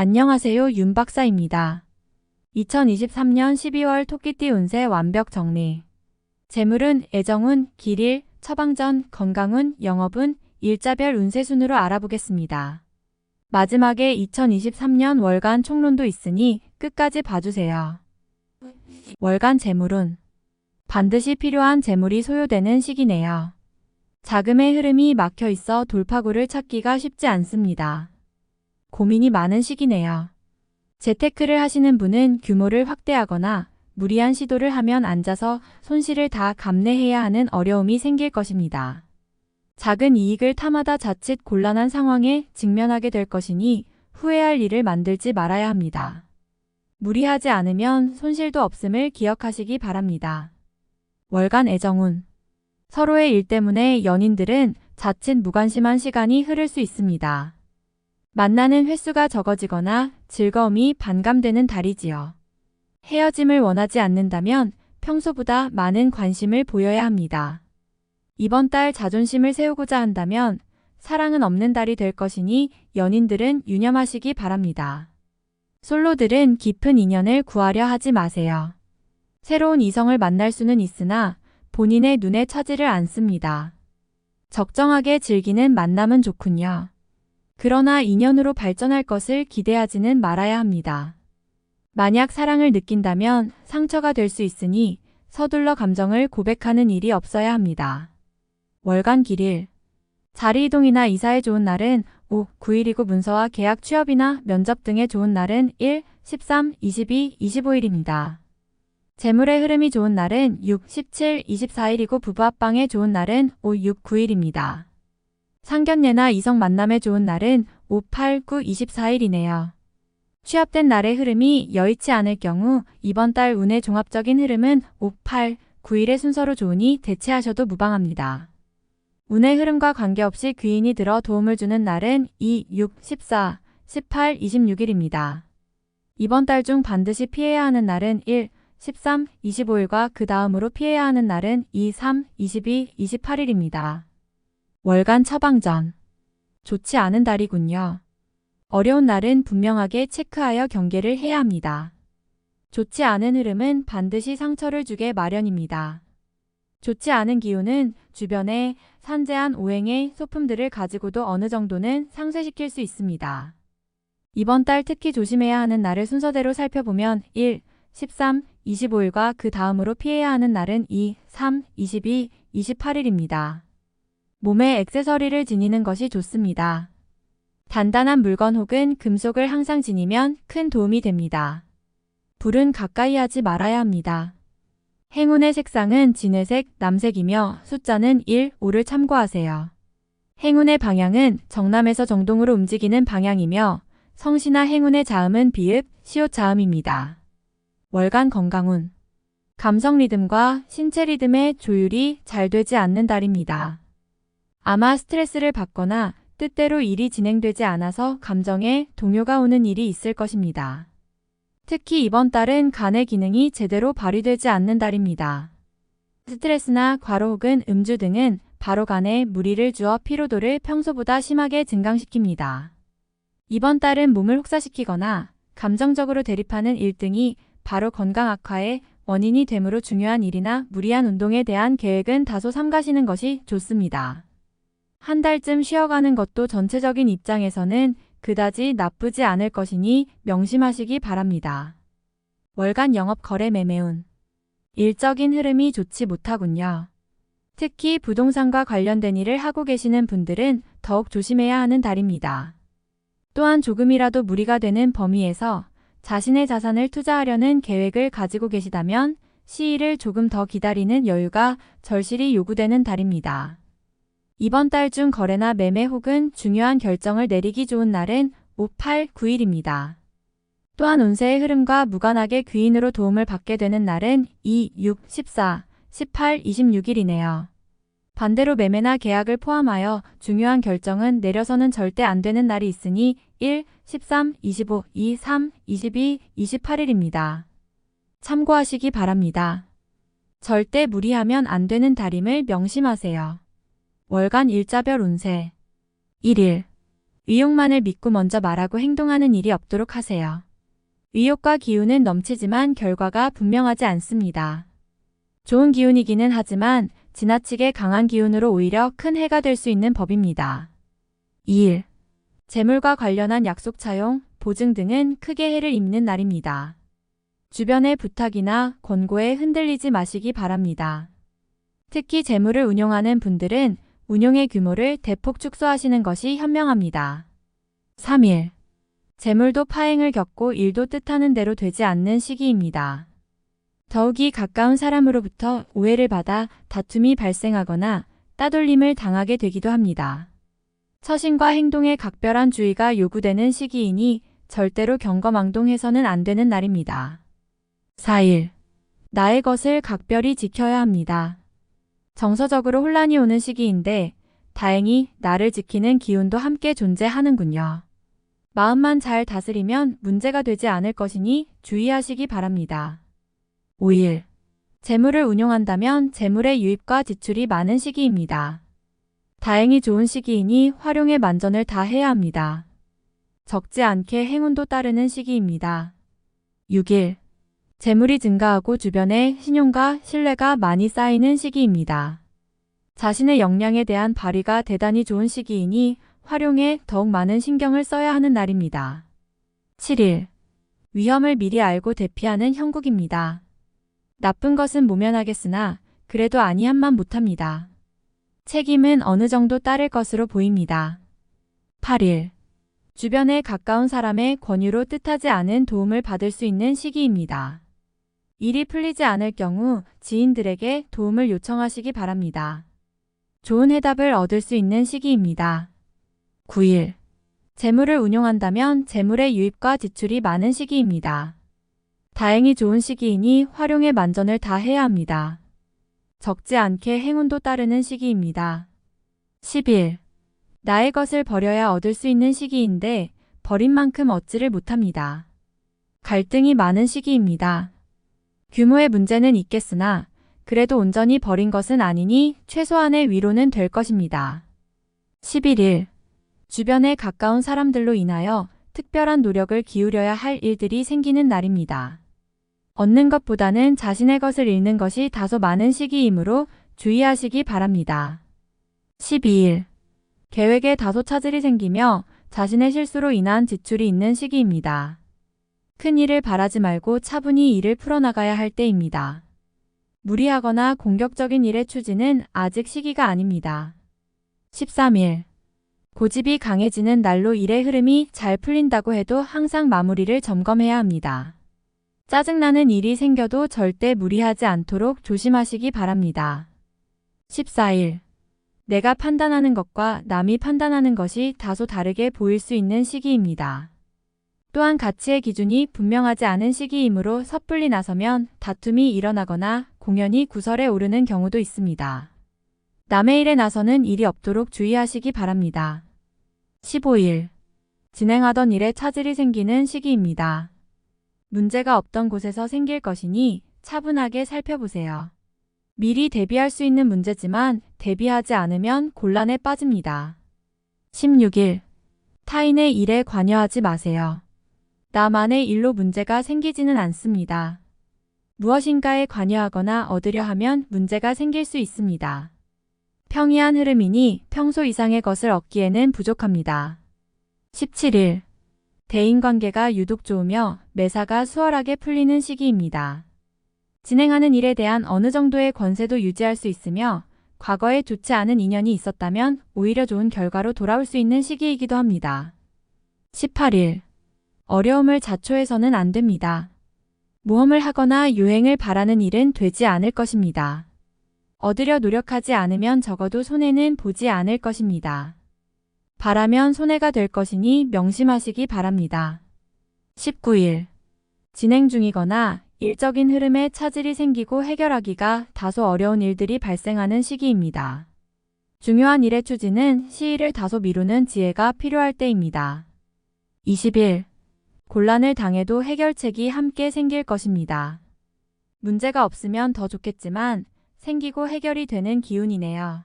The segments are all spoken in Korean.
안녕하세요, 윤 박사입니다. 2023년 12월 토끼띠 운세 완벽 정리. 재물운, 애정운, 길일, 처방전, 건강운, 영업운, 일자별 운세 순으로 알아보겠습니다. 마지막에 2023년 월간 총론도 있으니 끝까지 봐주세요. 월간 재물운. 반드시 필요한 재물이 소요되는 시기네요. 자금의 흐름이 막혀 있어 돌파구를 찾기가 쉽지 않습니다. 고민이 많은 시기네요. 재테크를 하시는 분은 규모를 확대하거나 무리한 시도를 하면 앉아서 손실을 다 감내해야 하는 어려움이 생길 것입니다. 작은 이익을 탐하다 자칫 곤란한 상황에 직면하게 될 것이니 후회할 일을 만들지 말아야 합니다. 무리하지 않으면 손실도 없음을 기억하시기 바랍니다. 월간 애정운. 서로의 일 때문에 연인들은 자칫 무관심한 시간이 흐를 수 있습니다. 만나는 횟수가 적어지거나 즐거움이 반감되는 달이지요. 헤어짐을 원하지 않는다면 평소보다 많은 관심을 보여야 합니다. 이번 달 자존심을 세우고자 한다면 사랑은 없는 달이 될 것이니 연인들은 유념하시기 바랍니다. 솔로들은 깊은 인연을 구하려 하지 마세요. 새로운 이성을 만날 수는 있으나 본인의 눈에 차지를 않습니다. 적정하게 즐기는 만남은 좋군요. 그러나 인연으로 발전할 것을 기대하지는 말아야 합니다. 만약 사랑을 느낀다면 상처가 될 수 있으니 서둘러 감정을 고백하는 일이 없어야 합니다. 월간 길일. 자리 이동이나 이사에 좋은 날은 5, 9일이고 문서와 계약 취업이나 면접 등에 좋은 날은 1, 13, 22, 25일입니다. 재물의 흐름이 좋은 날은 6, 17, 24일이고 부부 합방에 좋은 날은 5, 6, 9일입니다. 상견례나 이성 만남에 좋은 날은 5, 8, 9, 24일이네요. 취합된 날의 흐름이 여의치 않을 경우 이번 달 운의 종합적인 흐름은 5, 8, 9일의 순서로 좋으니 대체하셔도 무방합니다. 운의 흐름과 관계없이 귀인이 들어 도움을 주는 날은 2, 6, 14, 18, 26일입니다. 이번 달 중 반드시 피해야 하는 날은 1, 13, 25일과 그 다음으로 피해야 하는 날은 2, 3, 22, 28일입니다. 월간 처방전. 좋지 않은 달이군요. 어려운 날은 분명하게 체크하여 경계를 해야 합니다. 좋지 않은 흐름은 반드시 상처를 주게 마련입니다. 좋지 않은 기운은 주변에 산재한 오행의 소품들을 가지고도 어느 정도는 상쇄시킬 수 있습니다. 이번 달 특히 조심해야 하는 날을 순서대로 살펴보면 1, 13, 25일과 그 다음으로 피해야 하는 날은 2, 3, 22, 28일입니다. 몸에 액세서리를 지니는 것이 좋습니다. 단단한 물건 혹은 금속을 항상 지니면 큰 도움이 됩니다. 불은 가까이 하지 말아야 합니다. 행운의 색상은 진회색, 남색이며 숫자는 1, 5를 참고하세요. 행운의 방향은 정남에서 정동으로 움직이는 방향이며 성시나 행운의 자음은 비읍, 시옷 자음입니다. 월간 건강운. 감성 리듬과 신체 리듬의 조율이 잘 되지 않는 달입니다. 아마 스트레스를 받거나 뜻대로 일이 진행되지 않아서 감정에 동요가 오는 일이 있을 것입니다. 특히 이번 달은 간의 기능이 제대로 발휘되지 않는 달입니다. 스트레스나 과로 혹은 음주 등은 바로 간에 무리를 주어 피로도를 평소보다 심하게 증강시킵니다. 이번 달은 몸을 혹사시키거나 감정적으로 대립하는 일 등이 바로 건강 악화의 원인이 되므로 중요한 일이나 무리한 운동에 대한 계획은 다소 삼가시는 것이 좋습니다. 한 달쯤 쉬어가는 것도 전체적인 입장에서는 그다지 나쁘지 않을 것이니 명심하시기 바랍니다. 월간 영업 거래 매매운. 일적인 흐름이 좋지 못하군요. 특히 부동산과 관련된 일을 하고 계시는 분들은 더욱 조심해야 하는 달입니다. 또한 조금이라도 무리가 되는 범위에서 자신의 자산을 투자하려는 계획을 가지고 계시다면 시일을 조금 더 기다리는 여유가 절실히 요구되는 달입니다. 이번 달 중 거래나 매매 혹은 중요한 결정을 내리기 좋은 날은 5, 8, 9일입니다. 또한 운세의 흐름과 무관하게 귀인으로 도움을 받게 되는 날은 2, 6, 14, 18, 26일이네요. 반대로 매매나 계약을 포함하여 중요한 결정은 내려서는 절대 안 되는 날이 있으니 1, 13, 25, 2, 3, 22, 28일입니다. 참고하시기 바랍니다. 절대 무리하면 안 되는 달임을 명심하세요. 월간 일자별 운세. 1일. 의욕만을 믿고 먼저 말하고 행동하는 일이 없도록 하세요. 의욕과 기운은 넘치지만 결과가 분명하지 않습니다. 좋은 기운이기는 하지만 지나치게 강한 기운으로 오히려 큰 해가 될 수 있는 법입니다. 2일. 재물과 관련한 약속 차용, 보증 등은 크게 해를 입는 날입니다. 주변의 부탁이나 권고에 흔들리지 마시기 바랍니다. 특히 재물을 운용하는 분들은 운용의 규모를 대폭 축소하시는 것이 현명합니다. 3일. 재물도 파행을 겪고 일도 뜻하는 대로 되지 않는 시기입니다. 더욱이 가까운 사람으로부터 오해를 받아 다툼이 발생하거나 따돌림을 당하게 되기도 합니다. 처신과 행동에 각별한 주의가 요구되는 시기이니 절대로 경거망동해서는 안 되는 날입니다. 4일. 나의 것을 각별히 지켜야 합니다. 정서적으로 혼란이 오는 시기인데 다행히 나를 지키는 기운도 함께 존재하는군요. 마음만 잘 다스리면 문제가 되지 않을 것이니 주의하시기 바랍니다. 5일. 재물을 운용한다면 재물의 유입과 지출이 많은 시기입니다. 다행히 좋은 시기이니 활용에 만전을 다해야 합니다. 적지 않게 행운도 따르는 시기입니다. 6일. 재물이 증가하고 주변에 신용과 신뢰가 많이 쌓이는 시기입니다. 자신의 역량에 대한 발휘가 대단히 좋은 시기이니 활용에 더욱 많은 신경을 써야 하는 날입니다. 7일. 위험을 미리 알고 대피하는 형국입니다. 나쁜 것은 모면하겠으나 그래도 아니한만 못합니다. 책임은 어느 정도 따를 것으로 보입니다. 8일. 주변에 가까운 사람의 권유로 뜻하지 않은 도움을 받을 수 있는 시기입니다. 일이 풀리지 않을 경우 지인들에게 도움을 요청하시기 바랍니다. 좋은 해답을 얻을 수 있는 시기입니다. 9일. 재물을 운용한다면 재물의 유입과 지출이 많은 시기입니다. 다행히 좋은 시기이니 활용에 만전을 다해야 합니다. 적지 않게 행운도 따르는 시기입니다. 10일. 나의 것을 버려야 얻을 수 있는 시기인데 버린 만큼 얻지를 못합니다. 갈등이 많은 시기입니다. 규모의 문제는 있겠으나 그래도 온전히 버린 것은 아니니 최소한의 위로는 될 것입니다. 11일. 주변에 가까운 사람들로 인하여 특별한 노력을 기울여야 할 일들이 생기는 날입니다. 얻는 것보다는 자신의 것을 잃는 것이 다소 많은 시기이므로 주의하시기 바랍니다. 12일. 계획에 다소 차질이 생기며 자신의 실수로 인한 지출이 있는 시기입니다. 큰 일을 바라지 말고 차분히 일을 풀어나가야 할 때입니다. 무리하거나 공격적인 일의 추진은 아직 시기가 아닙니다. 13일. 고집이 강해지는 날로 일의 흐름이 잘 풀린다고 해도 항상 마무리를 점검해야 합니다. 짜증나는 일이 생겨도 절대 무리하지 않도록 조심하시기 바랍니다. 14일. 내가 판단하는 것과 남이 판단하는 것이 다소 다르게 보일 수 있는 시기입니다. 또한 가치의 기준이 분명하지 않은 시기이므로 섣불리 나서면 다툼이 일어나거나 공연이 구설에 오르는 경우도 있습니다. 남의 일에 나서는 일이 없도록 주의하시기 바랍니다. 15일. 진행하던 일에 차질이 생기는 시기입니다. 문제가 없던 곳에서 생길 것이니 차분하게 살펴보세요. 미리 대비할 수 있는 문제지만 대비하지 않으면 곤란에 빠집니다. 16일. 타인의 일에 관여하지 마세요. 나만의 일로 문제가 생기지는 않습니다. 무엇인가에 관여하거나 얻으려 하면 문제가 생길 수 있습니다. 평이한 흐름이니 평소 이상의 것을 얻기에는 부족합니다. 17일. 대인관계가 유독 좋으며 매사가 수월하게 풀리는 시기입니다. 진행하는 일에 대한 어느 정도의 권세도 유지할 수 있으며 과거에 좋지 않은 인연이 있었다면 오히려 좋은 결과로 돌아올 수 있는 시기이기도 합니다. 18일. 어려움을 자초해서는 안 됩니다. 모험을 하거나 유행을 바라는 일은 되지 않을 것입니다. 얻으려 노력하지 않으면 적어도 손해는 보지 않을 것입니다. 바라면 손해가 될 것이니 명심하시기 바랍니다. 19일. 진행 중이거나 일적인 흐름에 차질이 생기고 해결하기가 다소 어려운 일들이 발생하는 시기입니다. 중요한 일의 추진은 시일을 다소 미루는 지혜가 필요할 때입니다. 20일. 곤란을 당해도 해결책이 함께 생길 것입니다. 문제가 없으면 더 좋겠지만 생기고 해결이 되는 기운이네요.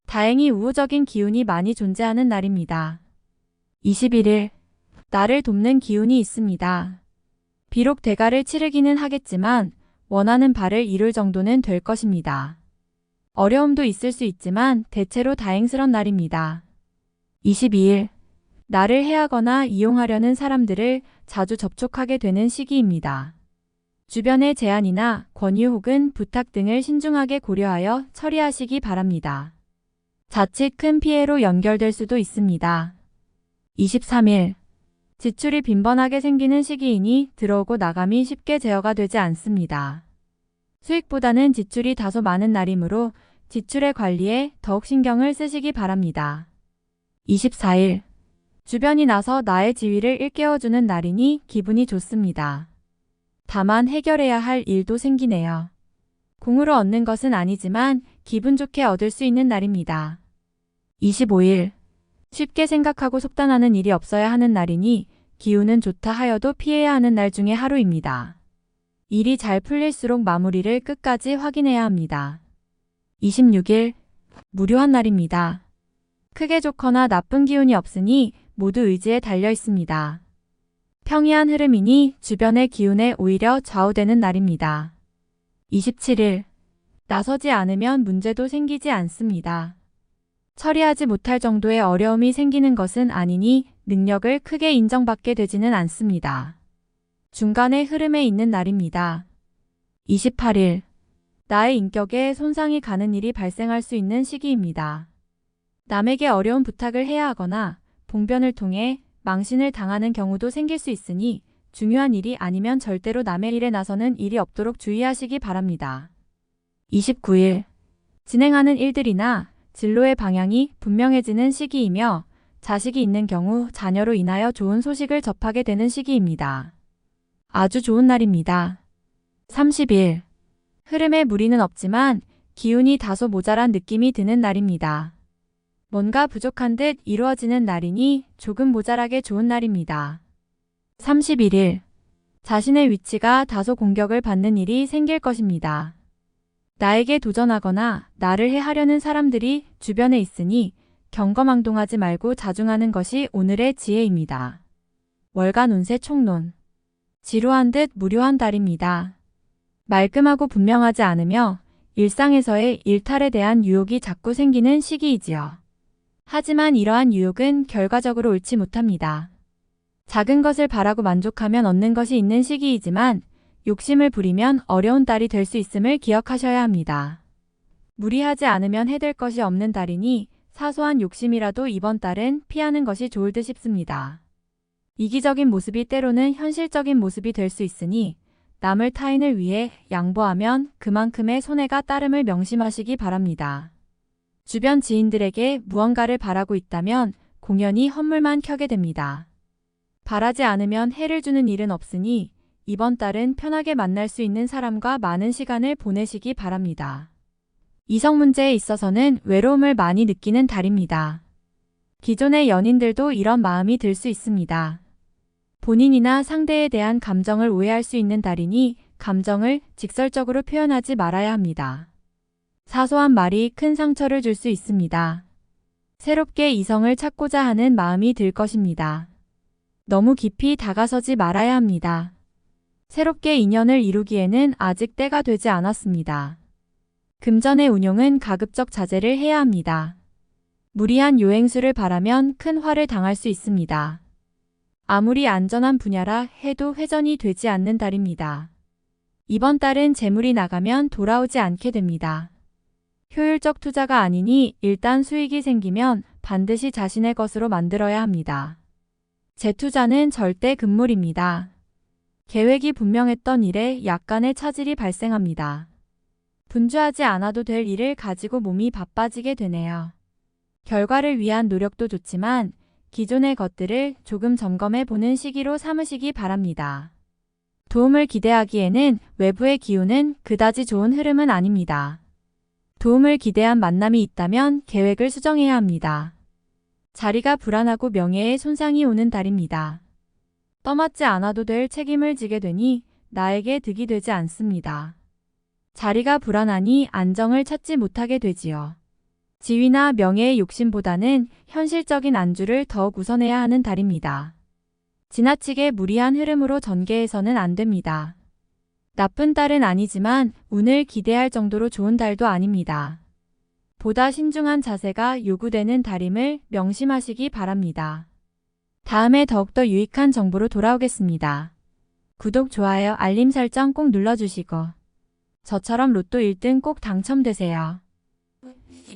다행히 우호적인 기운이 많이 존재하는 날입니다. 21일, 나를 돕는 기운이 있습니다. 비록 대가를 치르기는 하겠지만 원하는 바를 이룰 정도는 될 것입니다. 어려움도 있을 수 있지만 대체로 다행스런 날입니다. 22일, 나를 해하거나 이용하려는 사람들을 자주 접촉하게 되는 시기입니다. 주변의 제안이나 권유 혹은 부탁 등을 신중하게 고려하여 처리하시기 바랍니다. 자칫 큰 피해로 연결될 수도 있습니다. 23일, 지출이 빈번하게 생기는 시기이니 들어오고 나감이 쉽게 제어가 되지 않습니다. 수익보다는 지출이 다소 많은 날이므로 지출의 관리에 더욱 신경을 쓰시기 바랍니다. 24일, 주변이 나서 나의 지위를 일깨워주는 날이니 기분이 좋습니다. 다만 해결해야 할 일도 생기네요. 공으로 얻는 것은 아니지만 기분 좋게 얻을 수 있는 날입니다. 25일, 쉽게 생각하고 속단하는 일이 없어야 하는 날이니 기운은 좋다 하여도 피해야 하는 날 중에 하루입니다. 일이 잘 풀릴수록 마무리를 끝까지 확인해야 합니다. 26일, 무료한 날입니다. 크게 좋거나 나쁜 기운이 없으니 모두 의지에 달려 있습니다. 평이한 흐름이니 주변의 기운에 오히려 좌우되는 날입니다. 27일, 나서지 않으면 문제도 생기지 않습니다. 처리하지 못할 정도의 어려움이 생기는 것은 아니니 능력을 크게 인정받게 되지는 않습니다. 중간의 흐름에 있는 날입니다. 28일, 나의 인격에 손상이 가는 일이 발생할 수 있는 시기입니다. 남에게 어려운 부탁을 해야 하거나 봉변을 통해 망신을 당하는 경우도 생길 수 있으니 중요한 일이 아니면 절대로 남의 일에 나서는 일이 없도록 주의하시기 바랍니다. 29일, 진행하는 일들이나 진로의 방향이 분명해지는 시기이며 자식이 있는 경우 자녀로 인하여 좋은 소식을 접하게 되는 시기입니다. 아주 좋은 날입니다. 30일, 흐름에 무리는 없지만 기운이 다소 모자란 느낌이 드는 날입니다. 뭔가 부족한 듯 이루어지는 날이니 조금 모자라게 좋은 날입니다. 31일, 자신의 위치가 다소 공격을 받는 일이 생길 것입니다. 나에게 도전하거나 나를 해하려는 사람들이 주변에 있으니 경거망동하지 말고 자중하는 것이 오늘의 지혜입니다. 월간 운세 총론. 지루한 듯 무료한 달입니다. 말끔하고 분명하지 않으며 일상에서의 일탈에 대한 유혹이 자꾸 생기는 시기이지요. 하지만 이러한 유혹은 결과적으로 옳지 못합니다. 작은 것을 바라고 만족하면 얻는 것이 있는 시기이지만 욕심을 부리면 어려운 달이 될 수 있음을 기억하셔야 합니다. 무리하지 않으면 해될 것이 없는 달이니 사소한 욕심이라도 이번 달은 피하는 것이 좋을 듯 싶습니다. 이기적인 모습이 때로는 현실적인 모습이 될 수 있으니 남을 타인을 위해 양보하면 그만큼의 손해가 따름을 명심하시기 바랍니다. 주변 지인들에게 무언가를 바라고 있다면 공연히 헛물만 켜게 됩니다. 바라지 않으면 해를 주는 일은 없으니 이번 달은 편하게 만날 수 있는 사람과 많은 시간을 보내시기 바랍니다. 이성 문제에 있어서는 외로움을 많이 느끼는 달입니다. 기존의 연인들도 이런 마음이 들 수 있습니다. 본인이나 상대에 대한 감정을 오해할 수 있는 달이니 감정을 직설적으로 표현하지 말아야 합니다. 사소한 말이 큰 상처를 줄 수 있습니다. 새롭게 이성을 찾고자 하는 마음이 들 것입니다. 너무 깊이 다가서지 말아야 합니다. 새롭게 인연을 이루기에는 아직 때가 되지 않았습니다. 금전의 운용은 가급적 자제를 해야 합니다. 무리한 요행수를 바라면 큰 화를 당할 수 있습니다. 아무리 안전한 분야라 해도 회전이 되지 않는 달입니다. 이번 달은 재물이 나가면 돌아오지 않게 됩니다. 효율적 투자가 아니니 일단 수익이 생기면 반드시 자신의 것으로 만들어야 합니다. 재투자는 절대 금물입니다. 계획이 분명했던 일에 약간의 차질이 발생합니다. 분주하지 않아도 될 일을 가지고 몸이 바빠지게 되네요. 결과를 위한 노력도 좋지만 기존의 것들을 조금 점검해 보는 시기로 삼으시기 바랍니다. 도움을 기대하기에는 외부의 기운은 그다지 좋은 흐름은 아닙니다. 도움을 기대한 만남이 있다면 계획을 수정해야 합니다. 자리가 불안하고 명예에 손상이 오는 달입니다. 떠맡지 않아도 될 책임을 지게 되니 나에게 득이 되지 않습니다. 자리가 불안하니 안정을 찾지 못하게 되지요. 지위나 명예의 욕심보다는 현실적인 안주를 더욱 우선해야 하는 달입니다. 지나치게 무리한 흐름으로 전개해서는 안 됩니다. 나쁜 달은 아니지만 운을 기대할 정도로 좋은 달도 아닙니다. 보다 신중한 자세가 요구되는 달임을 명심하시기 바랍니다. 다음에 더욱더 유익한 정보로 돌아오겠습니다. 구독, 좋아요, 알림 설정 꼭 눌러주시고 저처럼 로또 1등 꼭 당첨되세요.